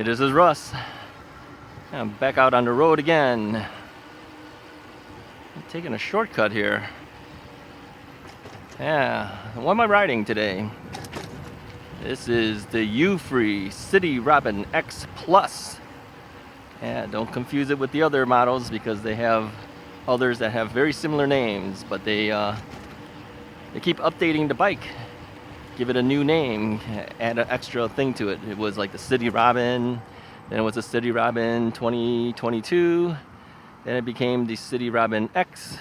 this is Russ. I'm back out on the road again. I'm taking a shortcut here. Yeah, what am I riding today? This is the Euphree City Robin X Plus. Yeah, don't confuse it with the other models because they have others that have very similar names, but they keep updating the bike. Give it a new name, add an extra thing to it. It was like the City Robin, then it was the City Robin 2022, then it became the City Robin X,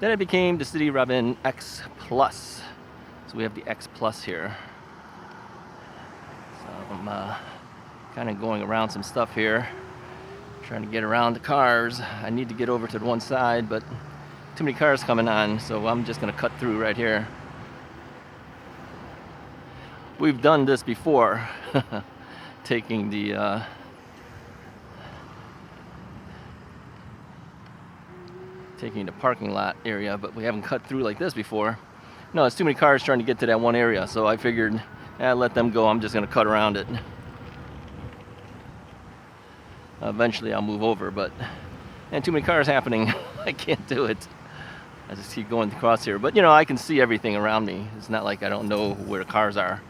then it became the City Robin X Plus. So we have the X Plus here. So I'm kind of going around some stuff here, trying to get around the cars. I need to get over to the one side, but too many cars coming on, so I'm just going to cut through right here. We've done this before, taking the parking lot area, but we haven't cut through like this before. No, it's too many cars trying to get to that one area, so I figured, let them go. I'm just going to cut around it. Eventually I'll move over, but too many cars happening. I can't do it. I just keep going across here, but you know, I can see everything around me. It's not like I don't know where the cars are.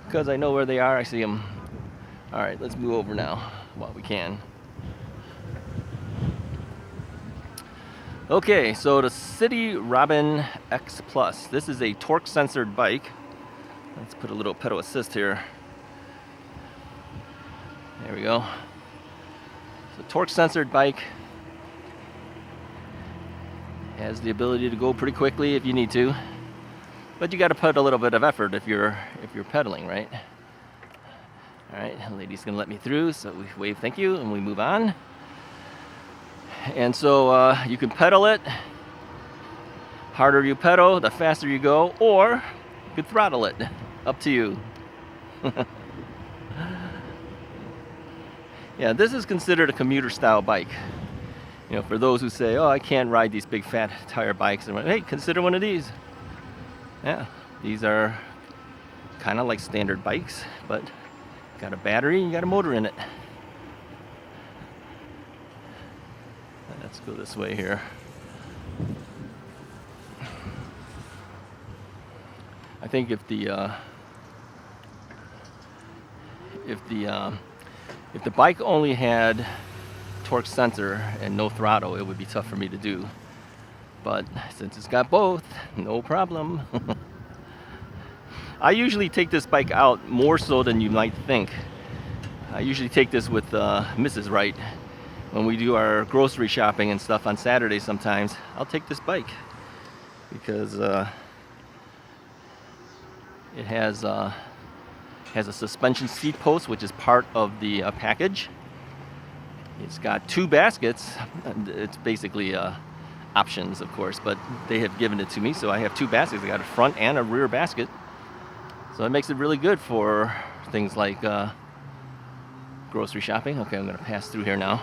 Because I know where they are, I see them. All right, let's move over now while we can. Okay, so the City Robin X Plus. This is a torque censored bike. Let's put a little pedal assist here. There we go. So torque censored bike. Has the ability to go pretty quickly if you need to. But you got to put a little bit of effort if you're pedaling, right? All right, the lady's gonna let me through, so we wave thank you and we move on. And so you can pedal it. Harder you pedal, the faster you go, or you could throttle it. Up to you. Yeah, this is considered a commuter style bike. You know, for those who say, oh, I can't ride these big fat tire bikes, and hey, consider one of these. Yeah, these are kind of like standard bikes, but got a battery and you got a motor in it. Let's go this way here. I think if the bike only had torque sensor and no throttle, it would be tough for me to do. But since it's got both, no problem. I usually take this bike out more so than you might think. I usually take this with Mrs. Wright. When we do our grocery shopping and stuff on Saturdays sometimes, I'll take this bike. Because it has a suspension seat post, which is part of the package. It's got 2 baskets. It's basically options, of course, but they have given it to me, so I have 2 baskets. I got a front and a rear basket, so it makes it really good for things like grocery shopping. Okay, I'm going to pass through here now.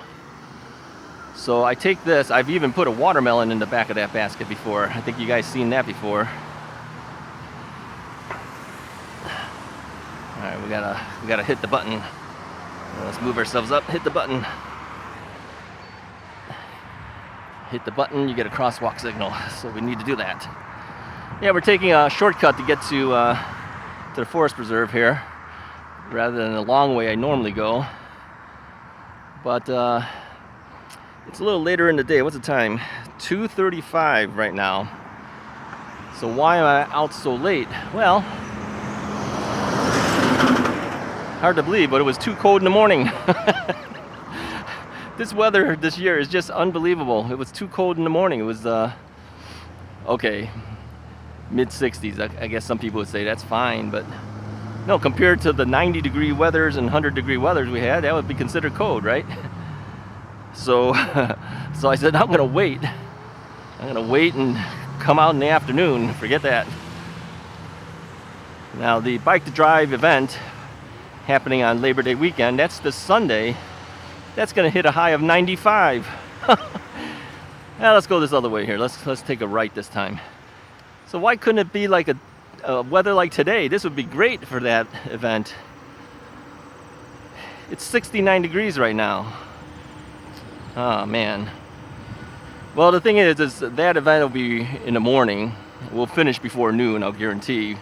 So I take this. I've even put a watermelon in the back of that basket before. I think you guys seen that before. All right, we gotta hit the button. Let's move ourselves up. Hit the button. Hit the button, you get a crosswalk signal, so we need to do that. Yeah, we're taking a shortcut to get to the forest preserve here, rather than the long way I normally go. But it's a little later in the day. What's the time? 2:35 right now. So why am I out so late? Well, hard to believe, but it was too cold in the morning. This weather this year is just unbelievable. It was too cold in the morning. It was, okay, mid-60s. I guess some people would say that's fine, but no, compared to the 90-degree weathers and 100-degree weathers we had, that would be considered cold, right? So, so I said, I'm gonna wait. I'm gonna wait and come out in the afternoon. Forget that. Now, the Bike to Drive event happening on Labor Day weekend, that's this Sunday. That's going to hit a high of 95. Now let's go this other way here. Let's take a right this time. So why couldn't it be like a weather like today? This would be great for that event. It's 69 degrees right now. Oh man. Well, the thing is that event will be in the morning. We'll finish before noon, I'll guarantee.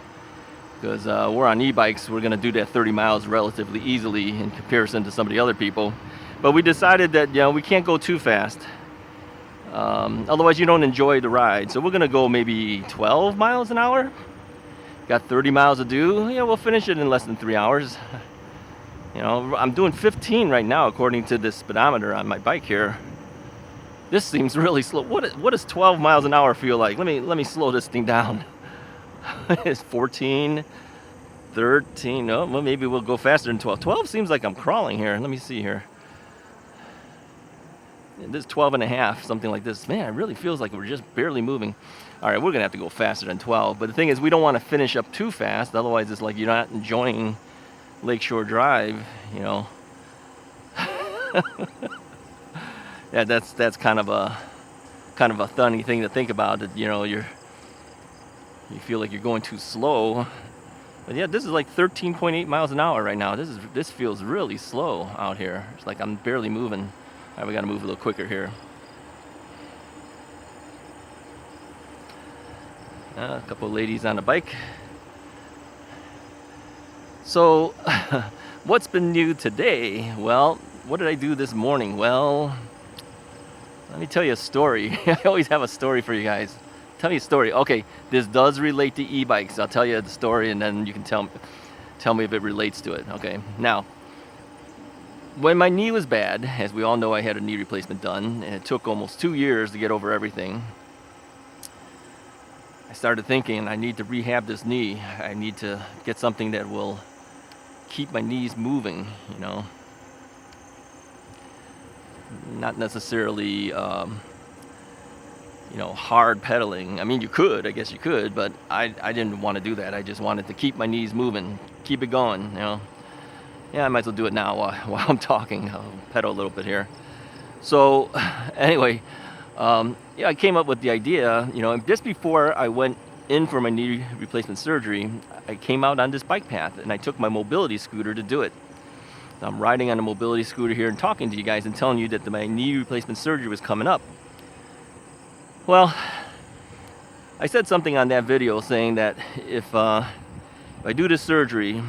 Because we're on e-bikes, we're going to do that 30 miles relatively easily in comparison to some of the other people. But we decided that, you know, we can't go too fast. Otherwise you don't enjoy the ride. So we're going to go maybe 12 miles an hour. Got 30 miles to do. Yeah, we'll finish it in less than 3 hours. You know, I'm doing 15 right now according to this speedometer on my bike here. This seems really slow. What does 12 miles an hour feel like? Let me slow this thing down. It's 14, 13. No, well, maybe we'll go faster than 12. 12 seems like I'm crawling here. Let me see here. This is 12 and a half, something like this. Man, it really feels like we're just barely moving. All right, we're gonna have to go faster than 12. But the thing is, we don't want to finish up too fast. Otherwise, it's like you're not enjoying Lakeshore Drive, you know. Yeah, that's kind of a funny thing to think about. That, you know, you feel like you're going too slow. But yeah, this is like 13.8 miles an hour right now. This feels really slow out here. It's like I'm barely moving. All right, we got to move a little quicker here. A couple of ladies on a bike. So, what's been new today? Well, what did I do this morning? Well, let me tell you a story. I always have a story for you guys. Tell me a story. Okay, this does relate to e-bikes. I'll tell you the story and then you can tell me if it relates to it. Okay, now, when my knee was bad, as we all know, I had a knee replacement done, and it took almost 2 years to get over everything. I started thinking, I need to rehab this knee. I need to get something that will keep my knees moving, you know. Not necessarily, you know, hard pedaling. I mean, you could, I guess you could, but I didn't want to do that. I just wanted to keep my knees moving, keep it going, you know. Yeah, I might as well do it now while I'm talking. I'll pedal a little bit here. So, anyway, yeah, I came up with the idea, you know, just before I went in for my knee replacement surgery, I came out on this bike path and I took my mobility scooter to do it. I'm riding on a mobility scooter here and talking to you guys and telling you that my knee replacement surgery was coming up. Well, I said something on that video saying that if I do this surgery,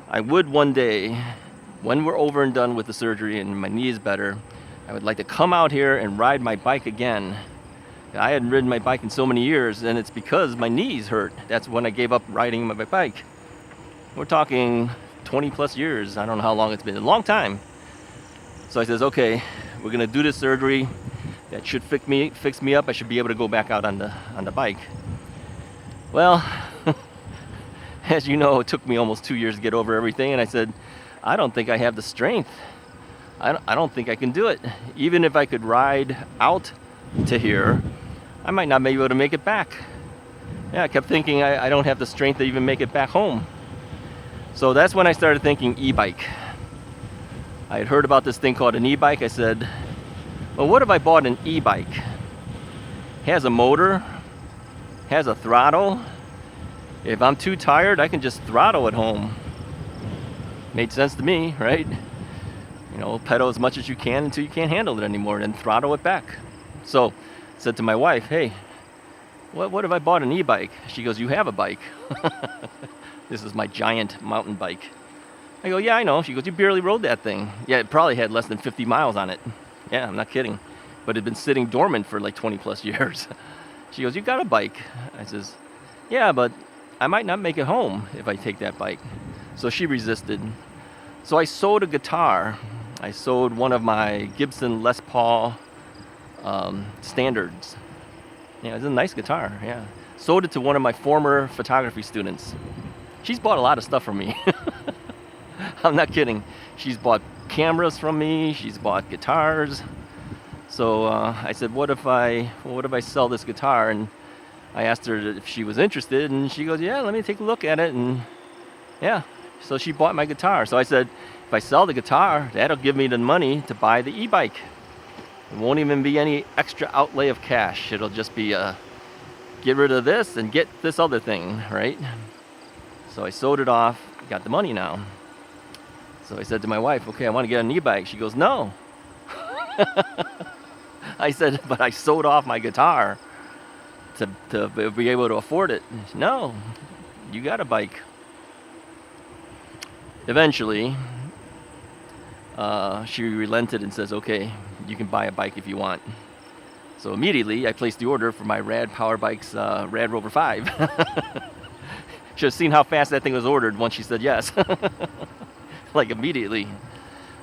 I would one day, when we're over and done with the surgery and my knee is better, I would like to come out here and ride my bike again. I hadn't ridden my bike in so many years, and it's because my knees hurt. That's when I gave up riding my bike. We're talking 20 plus years. I don't know how long it's been. A long time. So I says, okay, we're gonna do this surgery. That should fix me up. I should be able to go back out on the bike. Well, as you know, it took me almost 2 years to get over everything, and I said, I don't think I have the strength. I don't think I can do it. Even if I could ride out to here, I might not be able to make it back. Yeah, I kept thinking I don't have the strength to even make it back home. So that's when I started thinking e-bike. I had heard about this thing called an e-bike. I said, well, what if I bought an e-bike? Has a motor, has a throttle. If I'm too tired, I can just throttle at home. Made sense to me, right? You know, pedal as much as you can until you can't handle it anymore, and then throttle it back. So I said to my wife, hey, what if I bought an e-bike? She goes, you have a bike. This is my giant mountain bike. I go, yeah, I know. She goes, you barely rode that thing. Yeah, it probably had less than 50 miles on it. Yeah, I'm not kidding. But it had been sitting dormant for like 20 plus years. She goes, you got a bike. I says, yeah, but I might not make it home if I take that bike. So she resisted. So I sold a guitar. I sold one of my Gibson Les Paul standards. Yeah, it's a nice guitar, yeah. Sold it to one of my former photography students. She's bought a lot of stuff from me. I'm not kidding. She's bought cameras from me. She's bought guitars. So I said, what if I sell this guitar? And I asked her if she was interested, and she goes, yeah, let me take a look at it. And yeah, so she bought my guitar. So I said, if I sell the guitar, that'll give me the money to buy the e-bike. It won't even be any extra outlay of cash. It'll just be get rid of this and get this other thing, right? So I sold it off, got the money now. So I said to my wife, okay, I want to get an e-bike. She goes, no. I said, but I sold off my guitar to be able to afford it. No, you got a bike. Eventually, she relented and says, okay, you can buy a bike if you want. So immediately, I placed the order for my Rad Power Bikes Rad Rover 5. Should have seen how fast that thing was ordered once she said yes. Like immediately.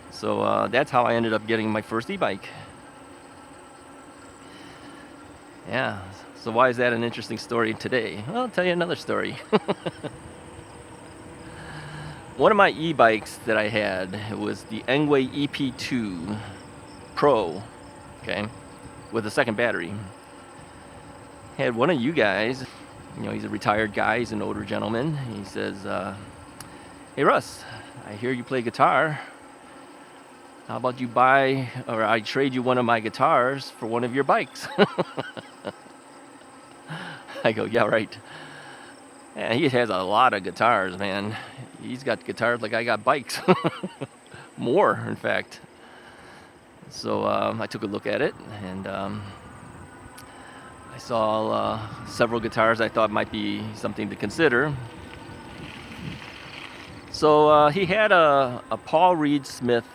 So that's how I ended up getting my first e-bike. Yeah, so why is that an interesting story today? Well, I'll tell you another story. One of my e-bikes that I had was the Engwe EP2 Pro, okay, with a second battery. Had one of you guys, you know, he's a retired guy, he's an older gentleman. He says, hey Russ, I hear you play guitar. How about you buy, or I trade you one of my guitars for one of your bikes? I go, yeah, right. Yeah, he has a lot of guitars, man. He's got guitars like I got bikes. More, in fact. So I took a look at it, and I saw several guitars I thought might be something to consider. So he had a Paul Reed Smith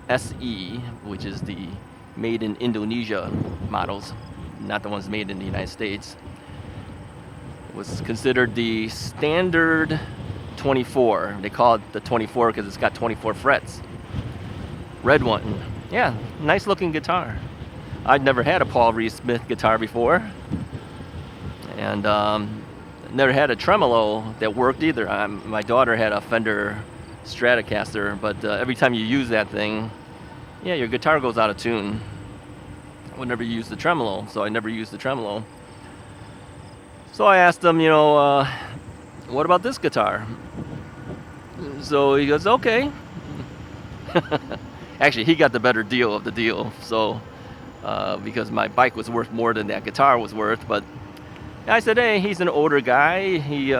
SE, which is the made in Indonesia models, not the ones made in the United States. It was considered the standard 24. They call it the 24 because it's got 24 frets. Red one. Yeah, nice looking guitar. I'd never had a Paul Reed Smith guitar before. And never had a tremolo that worked either. My daughter had a Fender Stratocaster, but every time you use that thing, yeah, your guitar goes out of tune. I would never use the tremolo, so I never used the tremolo. So I asked him, you know, what about this guitar? So he goes, okay. Actually, he got the better deal of the deal, so because my bike was worth more than that guitar was worth. But I said, hey, he's an older guy. He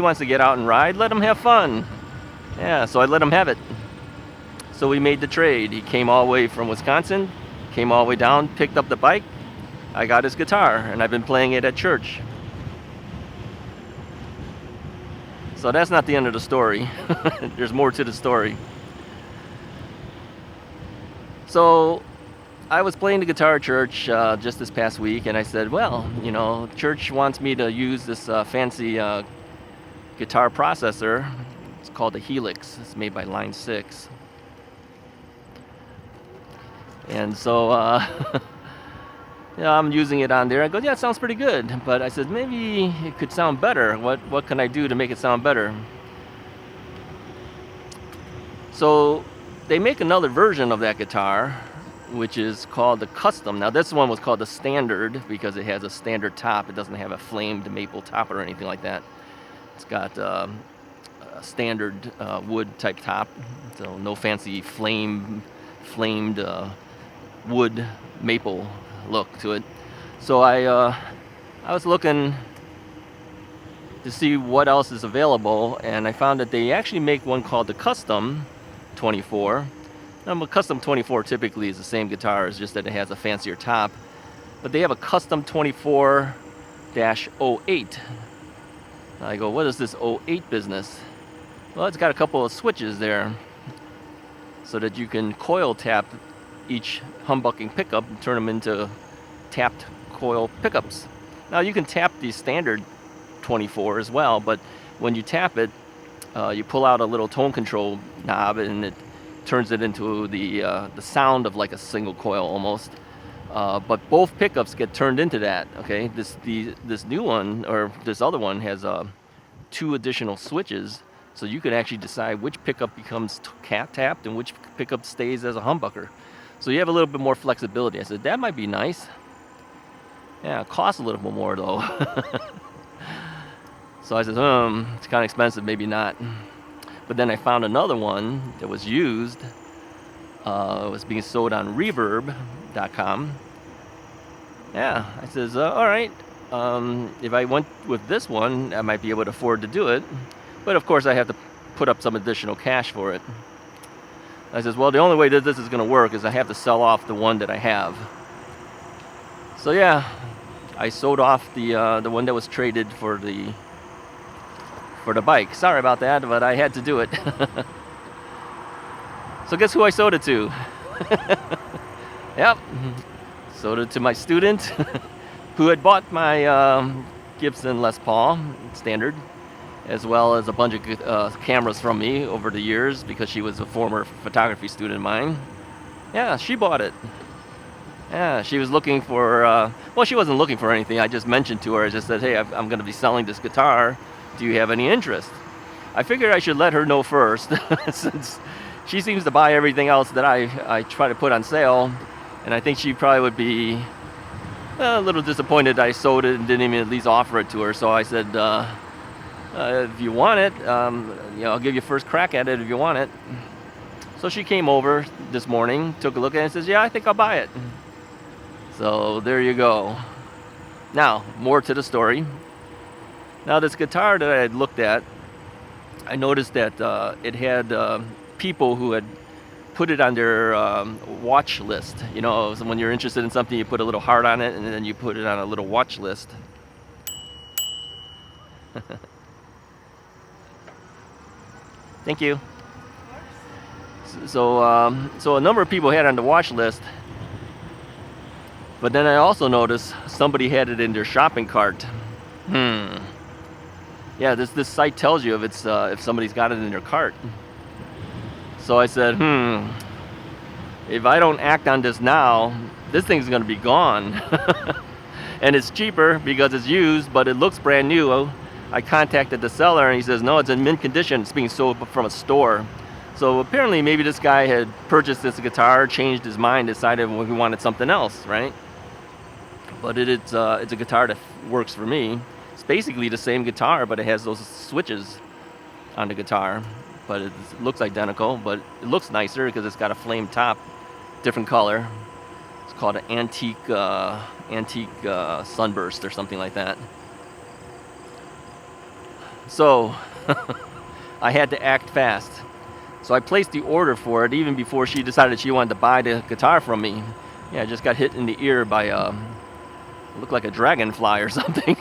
wants to get out and ride. Let him have fun. Yeah, so I let him have it. So we made the trade. He came all the way from Wisconsin, came all the way down, picked up the bike. I got his guitar, and I've been playing it at church. So that's not the end of the story. There's more to the story. So I was playing the guitar at church just this past week, and I said, well, you know, church wants me to use this fancy guitar processor. It's called a Helix. It's made by Line 6. And so yeah, I'm using it on there. I go, yeah, it sounds pretty good. But I said, maybe it could sound better. What can I do to make it sound better? So they make another version of that guitar, which is called the Custom. Now this one was called the Standard because it has a standard top. It doesn't have a flamed maple top or anything like that. It's got a standard wood type top, so no fancy flamed wood maple look to it. So I was looking to see what else is available, and I found that they actually make one called the Custom 24. Now, a Custom 24 typically is the same guitar, it's just that it has a fancier top. But they have a Custom 24-08. I go, what is this 08 business? Well, it's got a couple of switches there so that you can coil tap each humbucking pickup and turn them into tapped coil pickups. Now you can tap the standard 24 as well, but when you tap it, you pull out a little tone control knob and it turns it into the sound of like a single coil almost. But both pickups get turned into that. Okay, this new one, or this other one, has 2 additional switches, so you can actually decide which pickup becomes tapped and which pickup stays as a humbucker. So you have a little bit more flexibility. I said, that might be nice. Yeah, it costs a little bit more though. So I said, it's kind of expensive, maybe not. But then I found another one that was used. It was being sold on reverb.com. Yeah, I says, all right, if I went with this one, I might be able to afford to do it. But of course I have to put up some additional cash for it. I says, well, the only way that this is going to work is I have to sell off the one that I have. So yeah, I sold off the one that was traded for the bike. Sorry about that, but I had to do it. So guess who I sold it to? Yep, sold it to my student who had bought my Gibson Les Paul standard, as well as a bunch of cameras from me over the years because she was a former photography student of mine. Yeah, she bought it. Yeah, she was looking for, well, she wasn't looking for anything. I just mentioned to her, I just said, hey, I'm going to be selling this guitar. Do you have any interest? I figured I should let her know first since she seems to buy everything else that I try to put on sale. And I think she probably would be a little disappointed I sold it and didn't even at least offer it to her. So I said, if you want it, I'll give you first crack at it if you want it. So she came over this morning, took a look at it and says, yeah, I think I'll buy it. So there you go. Now, more to the story. Now this guitar that I had looked at, I noticed that it had people who had put it on their watch list. You know, so when you're interested in something, you put a little heart on it, and then you put it on a little watch list. Thank you. So a number of people had it on the watch list, but then I also noticed somebody had it in their shopping cart. Yeah, this site tells you if somebody's got it in their cart. So I said, if I don't act on this now, this thing's gonna be gone. And it's cheaper because it's used, but it looks brand new. I contacted the seller and he says, no, it's in mint condition. It's being sold from a store. So apparently maybe this guy had purchased this guitar, changed his mind, decided he wanted something else, right? But it's a guitar that works for me. It's basically the same guitar, but it has those switches on the guitar. But it looks identical, but it looks nicer because it's got a flame top, different color. It's called an antique sunburst or something like that. So I had to act fast. So I placed the order for it even before she decided she wanted to buy the guitar from me. Yeah, I just got hit in the ear by it looked like a dragonfly or something.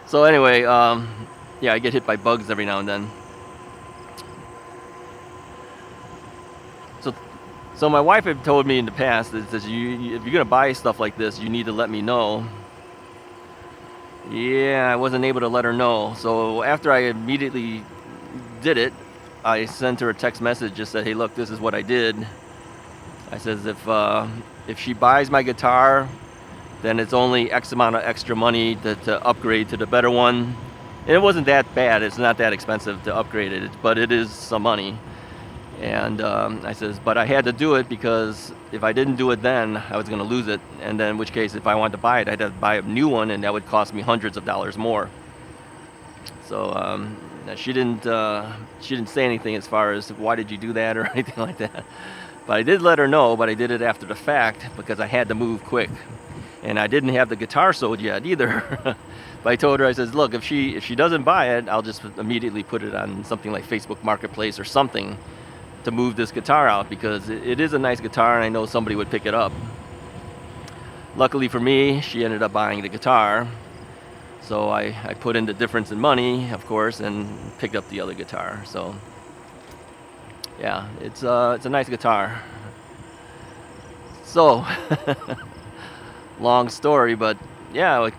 So anyway, yeah, I get hit by bugs every now and then. So my wife had told me in the past that if you're gonna buy stuff like this, you need to let me know. Yeah, I wasn't able to let her know. So after I immediately did it, I sent her a text message, just said, hey, look, this is what I did. I says, if she buys my guitar, then it's only X amount of extra money to upgrade to the better one. And it wasn't that bad. It's not that expensive to upgrade it, but it is some money. And I says, but I had to do it because if I didn't do it then, I was going to lose it. And then in which case, if I wanted to buy it, I'd have to buy a new one, and that would cost me hundreds of dollars more. So she didn't say anything as far as why did you do that or anything like that. But I did let her know, but I did it after the fact because I had to move quick. And I didn't have the guitar sold yet either. But I told her, I says, look, if she doesn't buy it, I'll just immediately put it on something like Facebook Marketplace or something to move this guitar out, because it is a nice guitar and I know somebody would pick it up. Luckily for me, she ended up buying the guitar. So I put in the difference in money, of course, and picked up the other guitar. So yeah, it's a nice guitar. So long story, but yeah,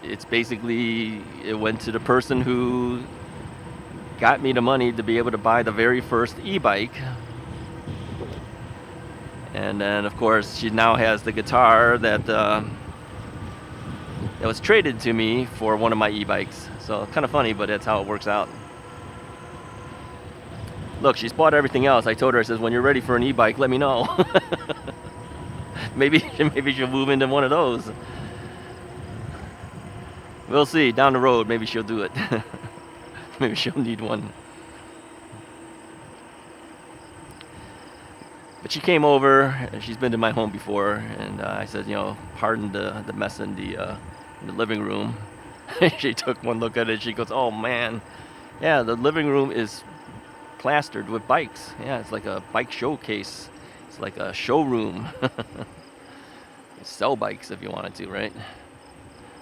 it's basically, it went to the person who got me the money to be able to buy the very first e-bike. And then of course she now has the guitar that was traded to me for one of my e-bikes. So kind of funny, but that's how it works out. Look, she's bought everything else. I told her, I says, when you're ready for an e-bike, let me know. maybe she'll move into one of those. We'll see, down the road, maybe she'll do it. Maybe she'll need one. But she came over, and she's been to my home before, and I said, pardon the mess in the living room. She took one look at it, she goes, oh man, yeah, the living room is plastered with bikes. Yeah, it's like a bike showcase. It's like a showroom. Sell bikes if you wanted to, right?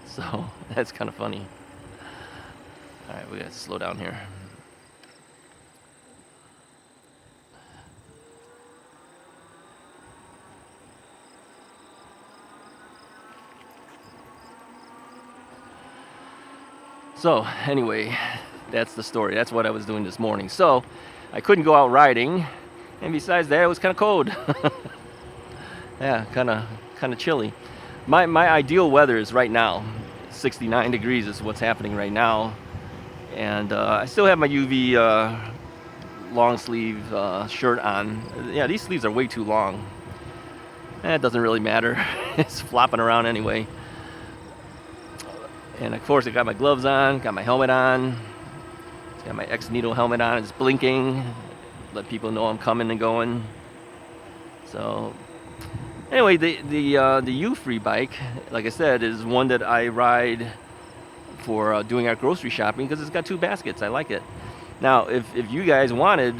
So that's kind of funny. All right, we got to slow down here. So anyway, that's the story. That's what I was doing this morning. So I couldn't go out riding, and besides that, it was kind of cold. Yeah, kind of chilly. My ideal weather is right now. 69 degrees is what's happening right now, and I still have my UV long sleeve shirt on. Yeah, these sleeves are way too long. It doesn't really matter. It's flopping around anyway. And of course I got my gloves on, got my helmet on, got my X-Needle helmet on, it's blinking, let people know I'm coming and going. So anyway, the Euphree bike, like I said, is one that I ride for doing our grocery shopping because it's got 2 baskets. I like it. Now, if you guys wanted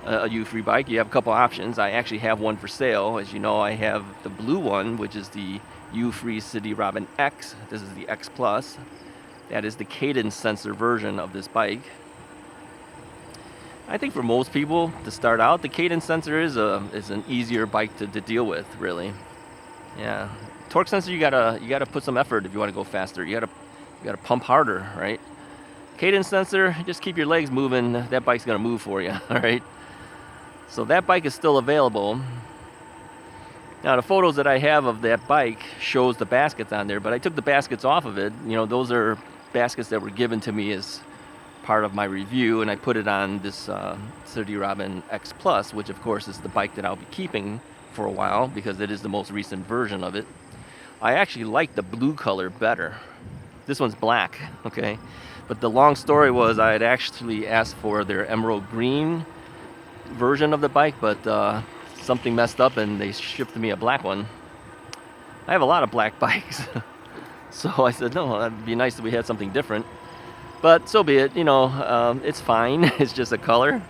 a Euphree bike, you have a couple options. I actually have one for sale. As you know, I have the blue one, which is the Euphree City Robin X. This is the X Plus. That is the cadence sensor version of this bike. I think for most people to start out, the cadence sensor is an easier bike to deal with, really. Yeah, torque sensor you gotta put some effort if you want to go faster. You gotta pump harder, right? Cadence sensor, just keep your legs moving. That bike's gonna move for you, all right? So that bike is still available. Now the photos that I have of that bike shows the baskets on there, but I took the baskets off of it. You know, those are baskets that were given to me as part of my review, and I put it on this City Robin X Plus, which of course is the bike that I'll be keeping for a while because it is the most recent version of it. I actually like the blue color better. This one's black, okay? But the long story was I had actually asked for their emerald green version of the bike, but something messed up and they shipped me a black one. I have a lot of black bikes. So I said, no, that'd be nice if we had something different. But so be it, you know, it's fine. It's just a color.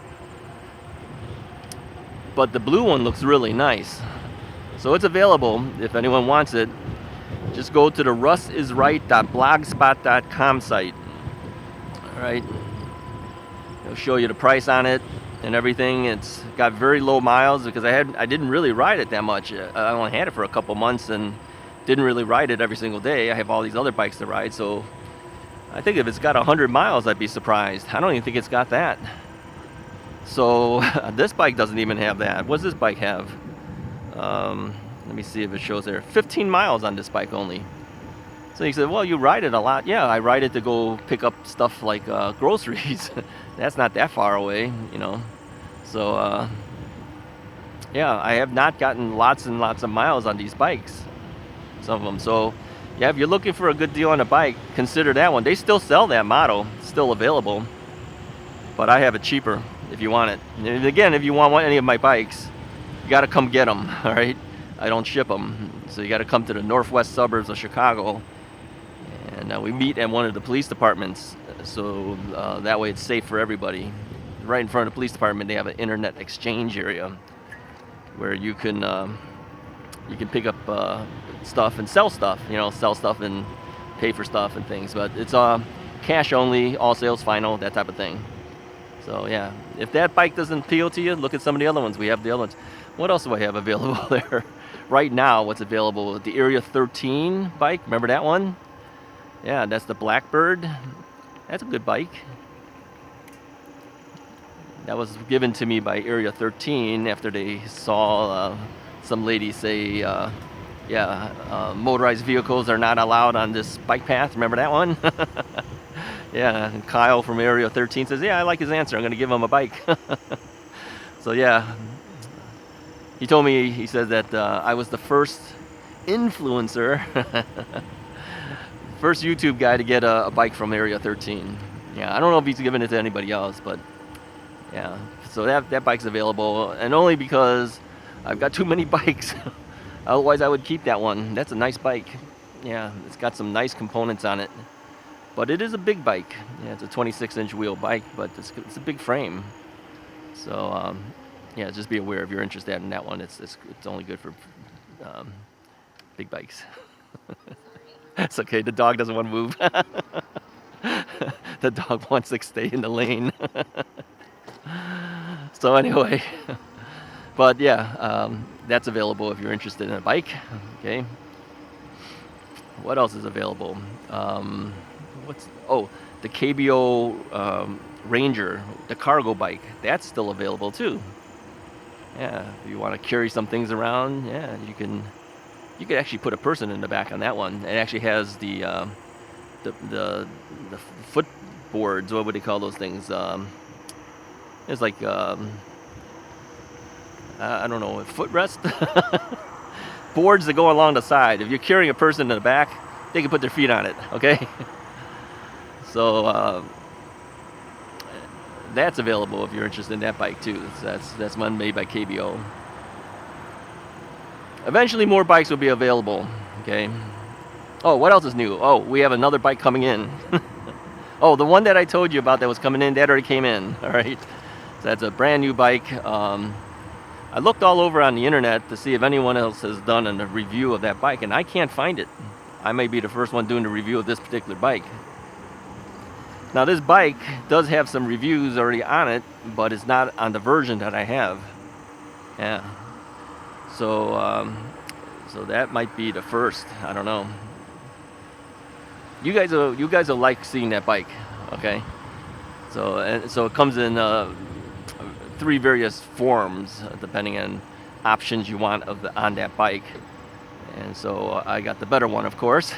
But the blue one looks really nice. So it's available if anyone wants it. Just go to the RUSSISRIGHT.blogspot.com site. All right. It'll show you the price on it and everything. It's got very low miles because I didn't really ride it that much. I only had it for a couple months and didn't really ride it every single day. I have all these other bikes to ride, so I think if it's got 100 miles, I'd be surprised. I don't even think it's got that. So this bike doesn't even have that. What does this bike have? Let me see if it shows there. 15 miles on this bike only. So you said, well, you ride it a lot. Yeah, I ride it to go pick up stuff like groceries. That's not that far away, you know. So, yeah, I have not gotten lots and lots of miles on these bikes, some of them. So, yeah, if you're looking for a good deal on a bike, consider that one. They still sell that model, still available. But I have it cheaper if you want it. And again, if you want any of my bikes, you got to come get them, all right? I don't ship them. So you got to come to the northwest suburbs of Chicago. And we meet at one of the police departments. So that way it's safe for everybody. Right in front of the police department, they have an internet exchange area where you can pick up stuff and sell stuff. You know, sell stuff and pay for stuff and things. But it's cash only, all sales final, that type of thing. So yeah, if that bike doesn't appeal to you, look at some of the other ones. We have the other ones. What else do I have available there? Right now, what's available? The Area 13 bike. Remember that one? Yeah, that's the Blackbird. That's a good bike. That was given to me by Area 13 after they saw some lady say, motorized vehicles are not allowed on this bike path. Remember that one? Yeah, and Kyle from Area 13 says, yeah, I like his answer. I'm going to give him a bike. So yeah, he told me, he said that I was the first influencer, first YouTube guy to get a bike from Area 13. Yeah, I don't know if he's given it to anybody else, but yeah. So that bike's available, and only because I've got too many bikes. Otherwise, I would keep that one. That's a nice bike. Yeah, it's got some nice components on it. But it is a big bike. Yeah, it's a 26-inch wheel bike, but it's a big frame. So yeah, just be aware if you're interested in that one. It's only good for big bikes. It's okay. The dog doesn't want to move. The dog wants to stay in the lane. So anyway, but yeah, that's available if you're interested in a bike. Okay. What else is available? The KBO Ranger, the cargo bike. That's still available too. Yeah, if you want to carry some things around, yeah, you can. You could actually put a person in the back on that one. It actually has the footboards. What would they call those things? It's like I don't know, a footrest. Boards that go along the side. If you're carrying a person in the back, they can put their feet on it. Okay. So that's available if you're interested in that bike too. So that's one made by KBO. Eventually more bikes will be available, okay? Oh, what else is new? Oh, we have another bike coming in. Oh, the one that I told you about that was coming in, that already came in, all right? So that's a brand new bike. I looked all over on the internet to see if anyone else has done a review of that bike, and I can't find it. I may be the first one doing the review of this particular bike. Now, this bike does have some reviews already on it, but it's not on the version that I have. Yeah. So, so that might be the first. I don't know. You guys will like seeing that bike, okay? So it comes in 3 various forms depending on options you want on that bike. And so I got the better one, of course.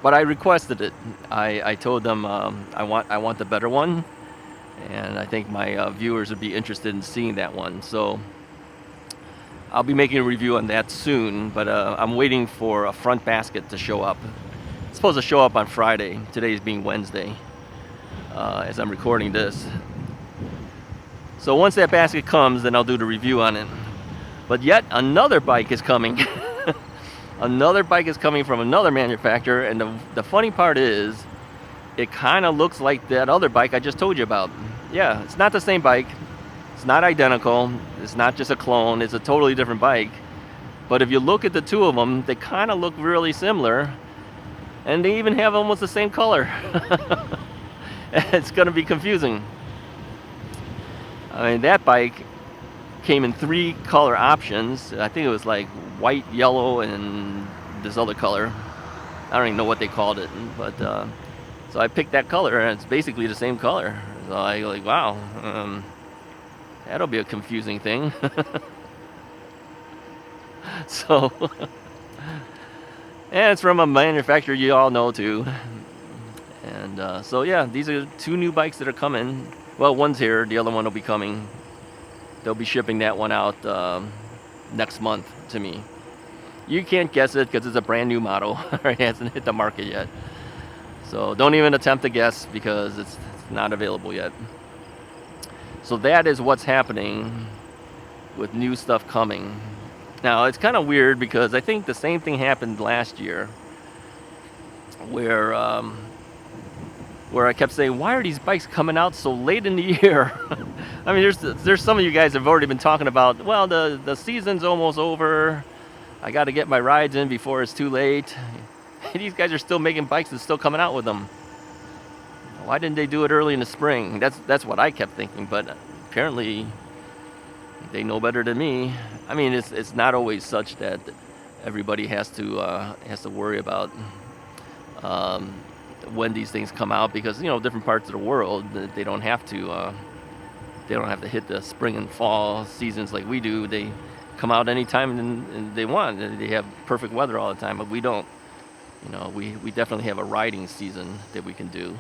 But I requested it. I told them I want the better one, and I think my viewers would be interested in seeing that one. So I'll be making a review on that soon, but I'm waiting for a front basket to show up. It's supposed to show up on Friday. Today is being Wednesday, as I'm recording this. So once that basket comes, then I'll do the review on it. But yet another bike is coming. Another bike is coming from another manufacturer, and the funny part is, it kind of looks like that other bike I just told you about. Yeah, it's not the same bike. It's not identical. It's not just a clone. It's a totally different bike. But if you look at the two of them, they kind of look really similar. And they even have almost the same color. It's going to be confusing. I mean, that bike came in 3 color options. I think it was like white, yellow, and this other color. I don't even know what they called it. But so I picked that color, and it's basically the same color. So I go like, wow. That'll be a confusing thing. So, and it's from a manufacturer you all know too. And so yeah, these are 2 new bikes that are coming. Well, one's here, the other one will be coming. They'll be shipping that one out next month to me. You can't guess it because it's a brand new model. It hasn't hit the market yet. So don't even attempt to guess because it's not available yet. So that is what's happening with new stuff coming. Now, it's kind of weird because I think the same thing happened last year where I kept saying, why are these bikes coming out so late in the year? I mean, there's some of you guys have already been talking about, well, the season's almost over. I got to get my rides in before it's too late. These guys are still making bikes and still coming out with them. Why didn't they do it early in the spring? That's what I kept thinking, but apparently they know better than me. I mean, it's not always such that everybody has to worry about when these things come out, because different parts of the world they don't have to hit the spring and fall seasons like we do. They come out anytime they want. They have perfect weather all the time, but we don't. We definitely have a riding season that we can do.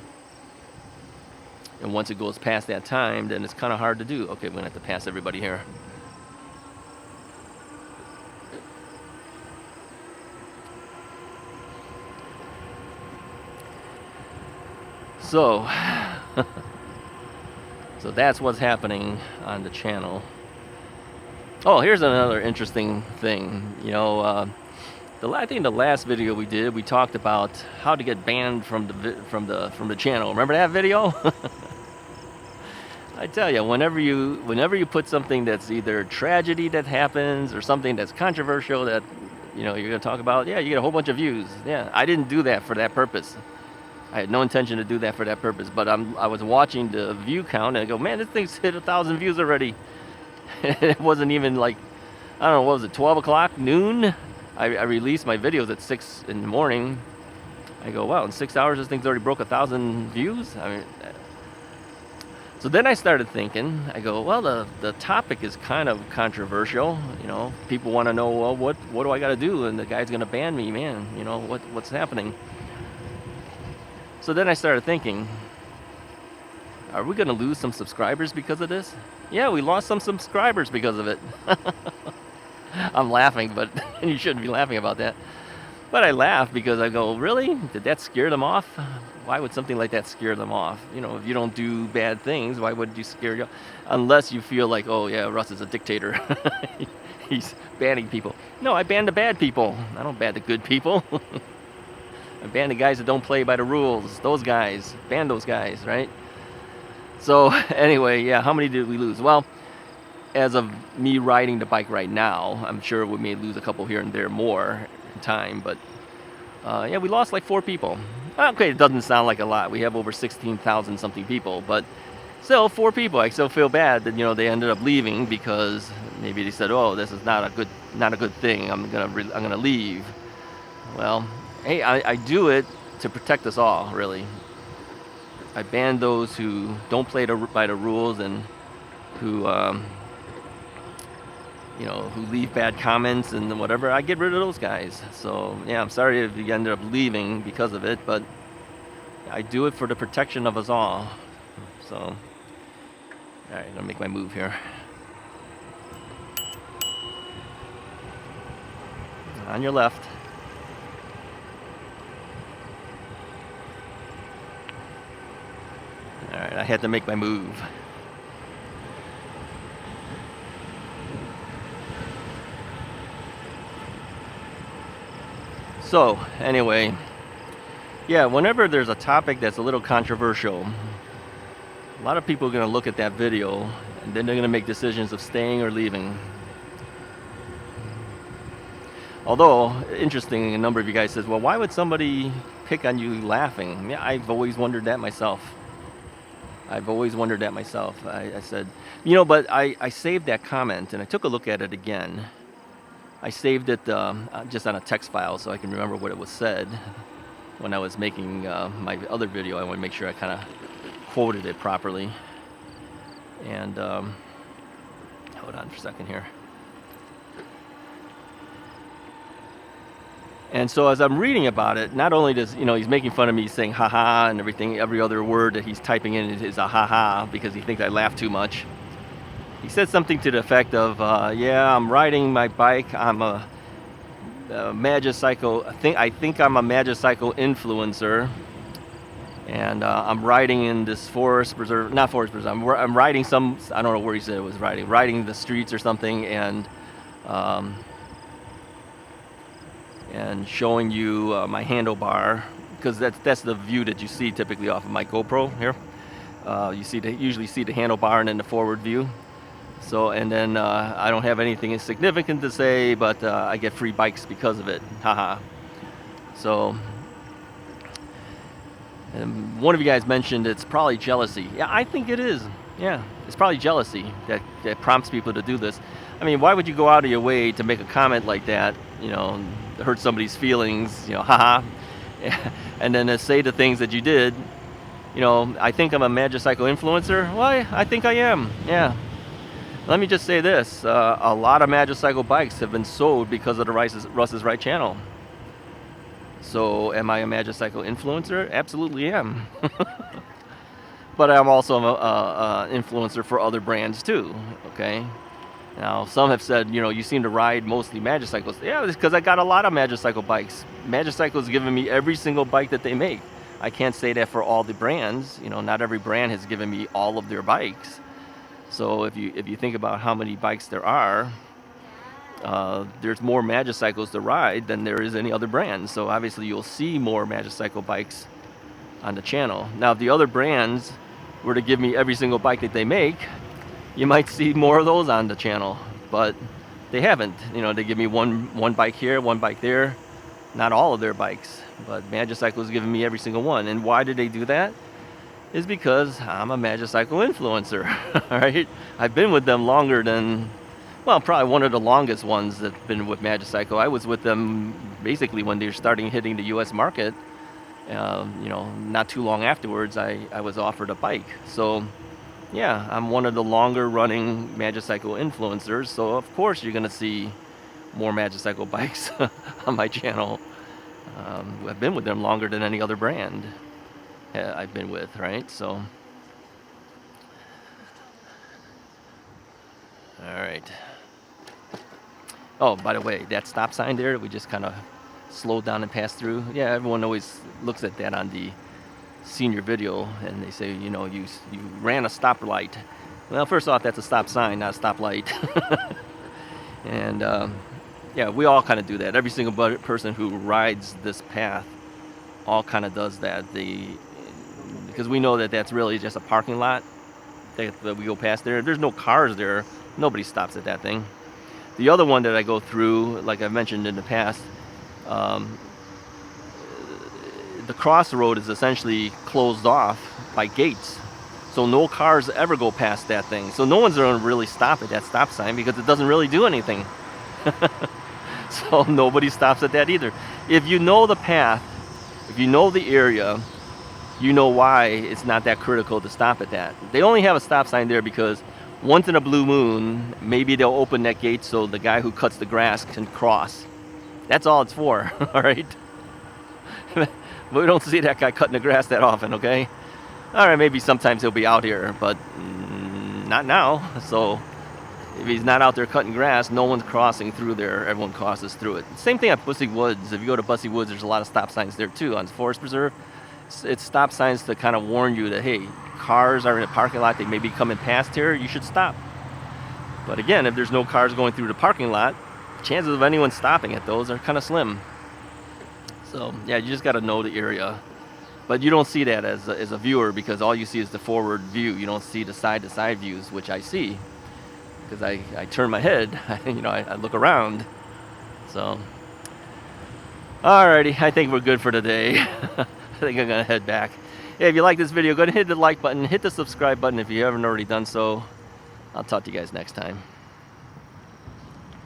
And once it goes past that time, then it's kind of hard to do. Okay, we're going to have to pass everybody here. So, so that's what's happening on the channel. Oh, here's another interesting thing. I think the last video we did, we talked about how to get banned from the channel. Remember that video? I tell you, whenever you put something that's either a tragedy that happens or something that's controversial that you're gonna talk about, yeah, you get a whole bunch of views. Yeah, I didn't do that for that purpose. I had no intention to do that for that purpose. But I was watching the view count and I go, man, this thing's hit 1,000 views already. It wasn't even like, I don't know, what was it, 12 o'clock, noon? I released my videos at 6 in the morning. I go, wow, in 6 hours this thing's already broke 1,000 views? I mean, so then I started thinking, I go, well, the topic is kind of controversial. People want to know, well, what do I got to do? And the guy's going to ban me, man. What's happening? So then I started thinking, are we going to lose some subscribers because of this? Yeah, we lost some subscribers because of it. I'm laughing, but you shouldn't be laughing about that. But I laugh because I go, really? Did that scare them off? Why would something like that scare them off? If you don't do bad things, why would you scare you? Unless you feel like, oh yeah, Russ is a dictator. He's banning people. No, I ban the bad people. I don't ban the good people. I ban the guys that don't play by the rules. Those guys. Ban those guys, right? So anyway, yeah, how many did we lose? Well, as of me riding the bike right now, I'm sure we may lose a couple here and there more in time, but yeah, we lost like 4 people. Okay, it doesn't sound like a lot. We have over 16,000 something people, but still 4 people. I still feel bad that they ended up leaving because maybe they said, "Oh, this is not a good thing. I'm gonna leave." Well, hey, I do it to protect us all, really. I ban those who don't play by the rules and who who leave bad comments and whatever. I get rid of those guys. So yeah, I'm sorry if you ended up leaving because of it, but I do it for the protection of us all. So, all right, I'm gonna make my move here. On your left. All right, I had to make my move. So anyway, yeah, whenever there's a topic that's a little controversial, a lot of people are going to look at that video and then they're going to make decisions of staying or leaving. Although, interesting, a number of you guys says, well, why would somebody pick on you laughing? Yeah, I've always wondered that myself. I said, but I saved that comment and I took a look at it again. I saved it just on a text file so I can remember what it was said when I was making my other video. I want to make sure I kind of quoted it properly. And hold on for a second here. And so as I'm reading about it, not only does, he's making fun of me saying haha and everything, every other word that he's typing in is a haha because he thinks I laugh too much. He said something to the effect of, yeah, I'm riding my bike. I'm a Magicycle. I think I'm a Magicycle influencer, and I'm riding in this forest preserve. Not forest preserve. I'm riding some. I don't know where he said it was riding. Riding the streets or something, and showing you my handlebar because that's the view that you see typically off of my GoPro here. You usually see the handlebar and then the forward view. So, and then I don't have anything significant to say, but I get free bikes because of it. Haha. So, and one of you guys mentioned it's probably jealousy. Yeah, I think it is. Yeah, it's probably jealousy that prompts people to do this. I mean, why would you go out of your way to make a comment like that, hurt somebody's feelings, haha, and then to say the things that you did, I think I'm a Magicycle influencer. Why? I think I am, yeah. Let me just say this, a lot of Magicycle bikes have been sold because of the Russ's Right channel. So am I a Magicycle influencer? Absolutely am. But I'm also an influencer for other brands too, okay? Now, some have said, you seem to ride mostly Magicycles. Yeah, it's because I got a lot of Magicycle bikes. Magicycle's given me every single bike that they make. I can't say that for all the brands. Not every brand has given me all of their bikes. So if you think about how many bikes there are, there's more Magicycles to ride than there is any other brand. So obviously you'll see more Magicycle bikes on the channel. Now, if the other brands were to give me every single bike that they make, you might see more of those on the channel. But they haven't. You know, they give me one bike here, one bike there. Not all of their bikes, but Magicycle is giving me every single one. And why did they do that? Is because I'm a Magicycle influencer. All right, I've been with them longer than, well, probably one of the longest ones that's been with Magicycle. I was with them basically when they were starting hitting the U.S. market. You know, not too long afterwards, I was offered a bike. So, yeah, I'm one of the longer running Magicycle influencers. So of course you're gonna see more Magicycle bikes on my channel. I've been with them longer than any other brand I've been with, right? So, all right. Oh, by the way, that stop sign there, we just kind of slowed down and passed through. Yeah, everyone always looks at that on the senior video, and they say, you know, you ran a stoplight. Well, first off, that's a stop sign, not a stoplight. And yeah, we all kind of do that. Every single person who rides this path all kind of does that. Because we know that that's really just a parking lot that we go past there. There's no cars there. Nobody stops at that thing. The other one that I go through, like I mentioned in the past, the crossroad is essentially closed off by gates. So no cars ever go past that thing. So no one's going to really stop at that stop sign because it doesn't really do anything. So nobody stops at that either. If you know the path, if you know the area, you know why it's not that critical to stop at that. They only have a stop sign there because once in a blue moon, maybe they'll open that gate so the guy who cuts the grass can cross. That's all it's for, all right? We don't see that guy cutting the grass that often, okay? All right, maybe sometimes he'll be out here, but not now. So if he's not out there cutting grass, no one's crossing through there. Everyone crosses through it. Same thing at Bussy Woods. If you go to Bussy Woods, there's a lot of stop signs there too on Forest Preserve. It's stop signs to kind of warn you that, hey, cars are in a parking lot. They may be coming past here. You should stop. But again, if there's no cars going through the parking lot, chances of anyone stopping at those are kind of slim. So yeah, you just got to know the area. But you don't see that as a viewer because all you see is the forward view. You don't see the side-to-side views, which I see because I turn my head. You know, I look around. So, alrighty, I think we're good for today. I think I'm gonna head back. Hey, if you like this video, go ahead and hit the like button, hit the subscribe button if you haven't already done so. I'll talk to you guys next time.